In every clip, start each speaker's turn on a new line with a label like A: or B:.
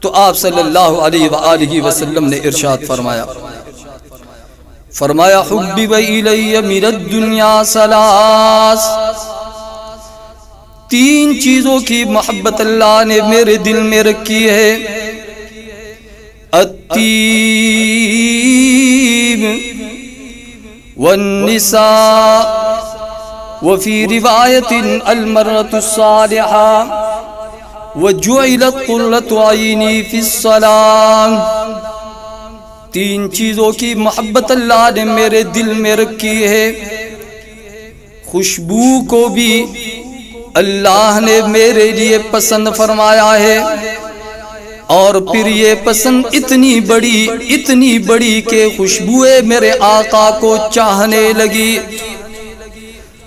A: تو آپ صلی اللہ علیہ وآلہ وسلم نے ارشاد فرمایا حبب الی من الدنیا ثلاث، تین چیزوں کی محبت اللہ نے میرے دل میں رکھی ہے، الطیب والنساء وفی روایت المرأة الصالحہ وجعلت قرۃ عینی فی الصلاۃ۔ تین چیزوں کی محبت اللہ نے میرے دل میں رکھی ہے، خوشبو کو بھی اللہ نے میرے لیے پسند فرمایا ہے، اور پھر یہ پسند اتنی بڑی کہ خوشبوئے میرے آقا کو چاہنے لگی۔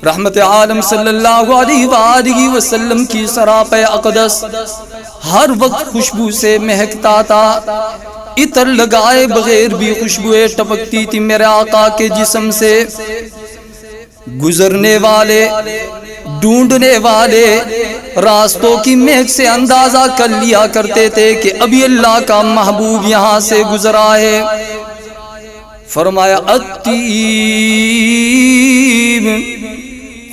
A: رحمت عالم صلی اللہ علیہ وآلہ وسلم کی سراپہ اقدس ہر وقت خوشبو سے مہکتا تھا، عطر لگائے بغیر بھی خوشبوئیں ٹپکتی تھی میرے آقا کے جسم سے۔ گزرنے والے، ڈھونڈنے والے راستوں کی مہک سے اندازہ کر لیا کرتے تھے کہ ابھی اللہ کا محبوب یہاں سے گزرا ہے۔ فرمایا الطیب،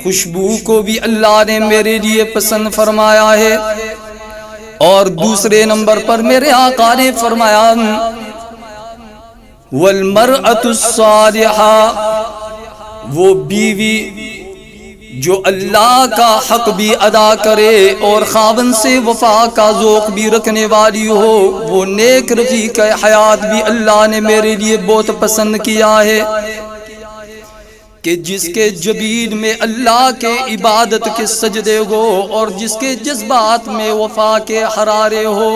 A: خوشبو کو بھی اللہ نے میرے لیے پسند فرمایا ہے، اور دوسرے نمبر پر میرے آقا نے فرمایا والمرأة الصالحہ، وہ بیوی جو اللہ کا حق بھی ادا کرے اور خاوند سے وفا کا ذوق بھی رکھنے والی ہو، وہ نیک رفیق حیات بھی اللہ نے میرے لیے بہت پسند کیا ہے، کہ جس کے جبین میں اللہ کے عبادت کے سجدے ہو اور جس کے جذبات میں وفا کے حرارے ہو،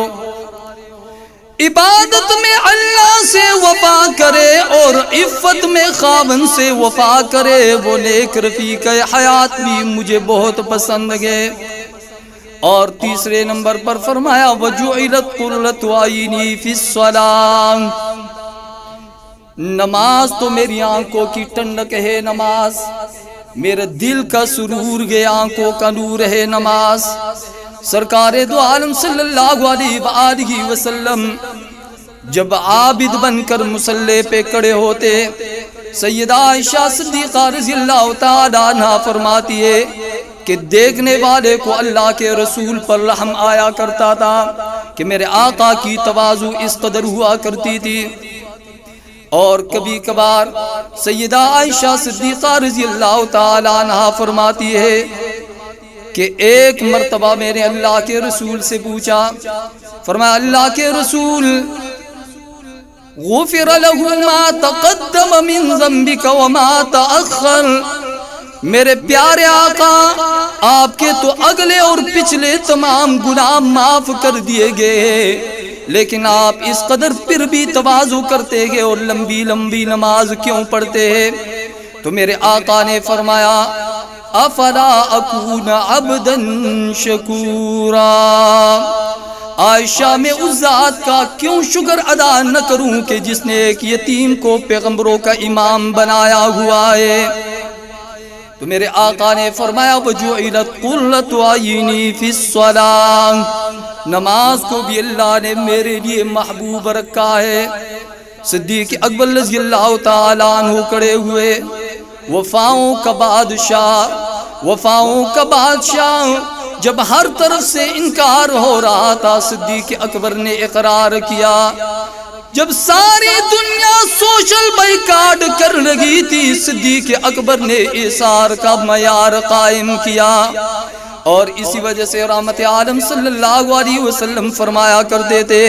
A: عبادت میں اللہ سے وفا کرے اور عفت میں خاوند سے وفا کرے، وہ نیک رفیق حیات بھی مجھے بہت پسند ہے۔ اور تیسرے نمبر پر فرمایا وجعلت قرۃ عینی فی الصلاۃ، نماز تو میری آنکھوں کی ٹھنڈک ہے، نماز میرے دل کا سرور ہے، آنکھوں کا نور ہے نماز۔ سرکار دو عالم صلی اللہ علیہ وآلہ وسلم جب عابد بن کر مصلی پہ کھڑے ہوتے، سیدہ عائشہ صدیقہ رضی اللہ تعالی عنہ فرماتی ہے کہ دیکھنے والے کو اللہ کے رسول پر رحم آیا کرتا تھا کہ میرے آقا کی تواضع اس قدر ہوا کرتی تھی۔ اور کبھی کبھار سیدہ عائشہ صدیقہ رضی اللہ تعالی عنہ فرماتی ہے کہ ایک مرتبہ میں نے اللہ کے رسول سے پوچھا، فرمایا اللہ کے رسول غفر له ما تقدم من ذنبك وما تأخر، میرے پیارے آقا آپ کے تو اگلے اور پچھلے تمام گناہ معاف کر دیے گئے، لیکن آپ اس قدر پھر بھی تواضع کرتے ہیں اور لمبی لمبی نماز کیوں پڑھتے ہیں؟ تو میرے آقا نے فرمایا افلا اکون عبدا شکورا، عائشہ میں اس ذات کا کیوں شکر ادا نہ کروں کہ جس نے ایک یتیم کو پیغمبروں کا امام بنایا ہوا ہے۔ تو میرے آقا نے فرمایا وجعلت قرۃ عینی فی الصلاۃ، نماز کو بھی اللہ نے میرے لیے محبوب رکھا ہے۔ صدیق اکبر رضی اللہ تعالی عنہ کھڑے ہوئے، وفاؤں کا بادشاہ جب ہر طرف سے انکار ہو رہا تھا، صدیق اکبر نے اقرار کیا۔ جب ساری دنیا سوشل بائیکاٹ کر لگی تھی، صدیق اکبر نے ایثار کا معیار قائم کیا، اور اسی وجہ سے رحمت عالم صلی اللہ علیہ وسلم فرمایا کرتے تھے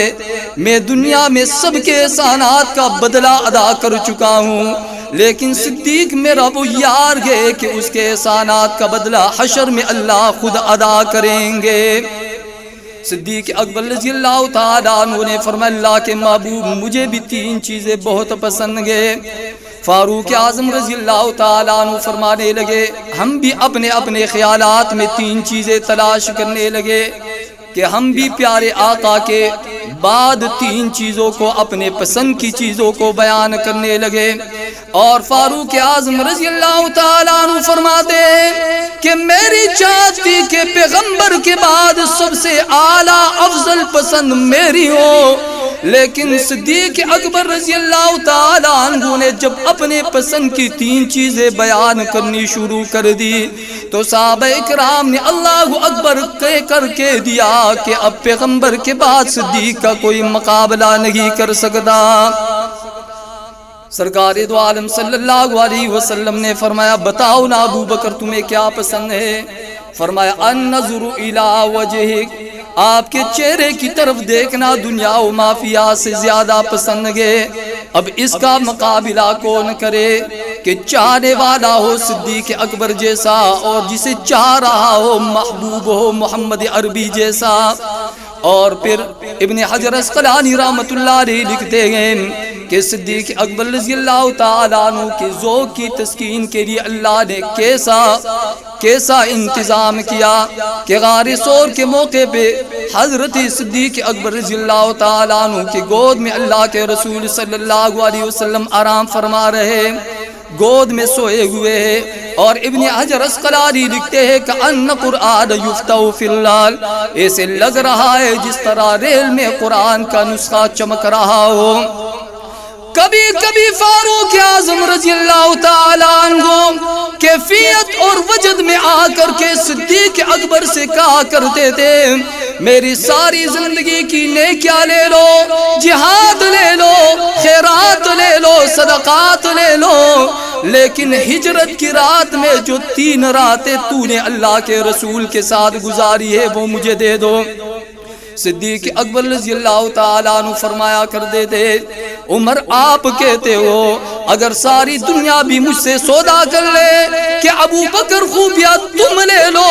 A: میں دنیا میں سب کے احسانات کا بدلہ ادا کر چکا ہوں، لیکن صدیق میرا وہ یار ہے کہ اس کے احسانات کا بدلہ حشر میں اللہ خود ادا کریں گے۔ صدیق اکبر رضی اللہ تعالیٰ عنہ نے فرمایا اللہ کے محبوب مجھے بھی تین چیزیں بہت پسند ہیں۔ فاروق اعظم رضی اللہ تعالیٰ عنہ فرمانے لگے ہم بھی اپنے اپنے خیالات میں تین چیزیں تلاش کرنے لگے۔ کہ ہم بھی پیارے آقا کے بعد 3 چیزوں کو اپنے پسند کی چیزوں کو بیان کرنے لگے. اور فاروق اعظم رضی اللہ تعالیٰ عنہ فرماتے ہیں کہ میری چاہت تھی کہ پیغمبر کے بعد سب سے اعلیٰ افضل پسند میری ہو، لیکن صدیق اکبر رضی اللہ تعالیٰ عنہ نے جب اپنے پسند کی 3 چیزیں بیان کرنی شروع کر دی تو صحابہ کرام نے اللہ اکبر کر کے دیا کہ اب پیغمبر کے بعد صدیق کا کوئی مقابلہ نہیں کر سکتا. سرکار دو عالم صلی اللہ علیہ وسلم نے فرمایا بتاؤ نا ابو بکر تمہیں کیا پسند ہے؟ فرمایا النظر الی وجہک، آپ کے چہرے کی طرف دیکھنا دنیا و مافیا سے زیادہ پسند ہے. اب اس کا مقابلہ کون کرے کہ چاہنے والا ہو صدیق اکبر جیسا اور جسے چاہ رہا ہو محبوب ہو محمد عربی جیسا. اور پھر ابن حجر اسقلانی رحمۃ اللہ علیہ لکھتے ہیں کہ صدیق اکبر رضی اللہ تعالیٰ عنہ کے ذوق کی تسکین کے لیے اللہ نے کیسا انتظام کیا کہ غار ثور کے موقع پہ حضرت صدیق اکبر رضی اللہ تعالیٰ عنہ کی گود میں اللہ کے رسول صلی اللہ علیہ وسلم آرام فرما رہے، گود میں سوئے ہوئے ہیں. اور ابن حجر اسقلانی لکھتے ہیں کہ ان قرآن یفتح فی اللال، ایسے لگ رہا ہے جس طرح ریل میں قرآن کا نسخہ چمک رہا ہو. کبھی کبھی فاروق اعظم رضی اللہ تعالیٰ عنہ کیفیت اور وجد میں آ کر کے صدیق اکبر سے کہا کرتے تھے میری ساری زندگی کی نیکیاں لے لو، جہاد لے لو، خیرات لے لو، صدقات لے لو، لیکن ہجرت کی رات میں جو 3 راتیں تو نے اللہ کے رسول کے ساتھ گزاری ہے وہ مجھے دے دو. صدیق اکبر رضی اللہ تعالیٰ عنہ فرمایا کرتے تھے عمر آپ کہتے ہو اگر ساری دنیا بھی مجھ سے سودا کر لے کہ ابو بکر خوبیاں تم لے لو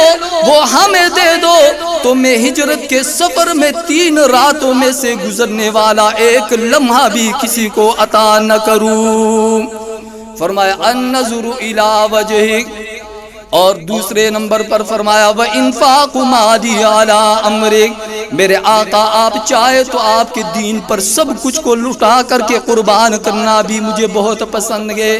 A: وہ ہمیں دے دو تو میں ہجرت کے سفر میں 3 راتوں میں سے گزرنے والا ایک لمحہ بھی کسی کو عطا نہ کروں. فرمایا النظر الی وجہک. اور دوسرے نمبر پر فرمایا وَإِنفَاقُ مَالِي عَلَىٰ أَمْرِكَ، میرے آقا آپ چاہے تو آپ کے دین پر سب کچھ کو لٹا کر کے قربان کرنا بھی مجھے بہت پسند ہے.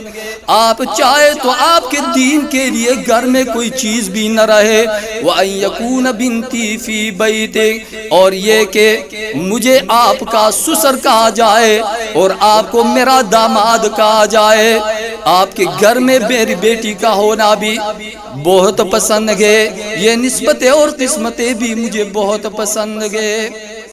A: آپ چاہے تو آپ کے دین کے لیے گھر میں کوئی چیز بھی نہ رہے. وَأَن يَكُونَ بِنْتِي فِي بَيْتِكَ، اور یہ کہ مجھے آپ کا سسر کہا جائے اور آپ کو میرا داماد کہا جائے. آپ کے گھر میں میری بیٹی کا ہونا بھی بہت پسند ہے. یہ نسبتیں اور قسمتیں بھی مجھے بہت پسند ہے.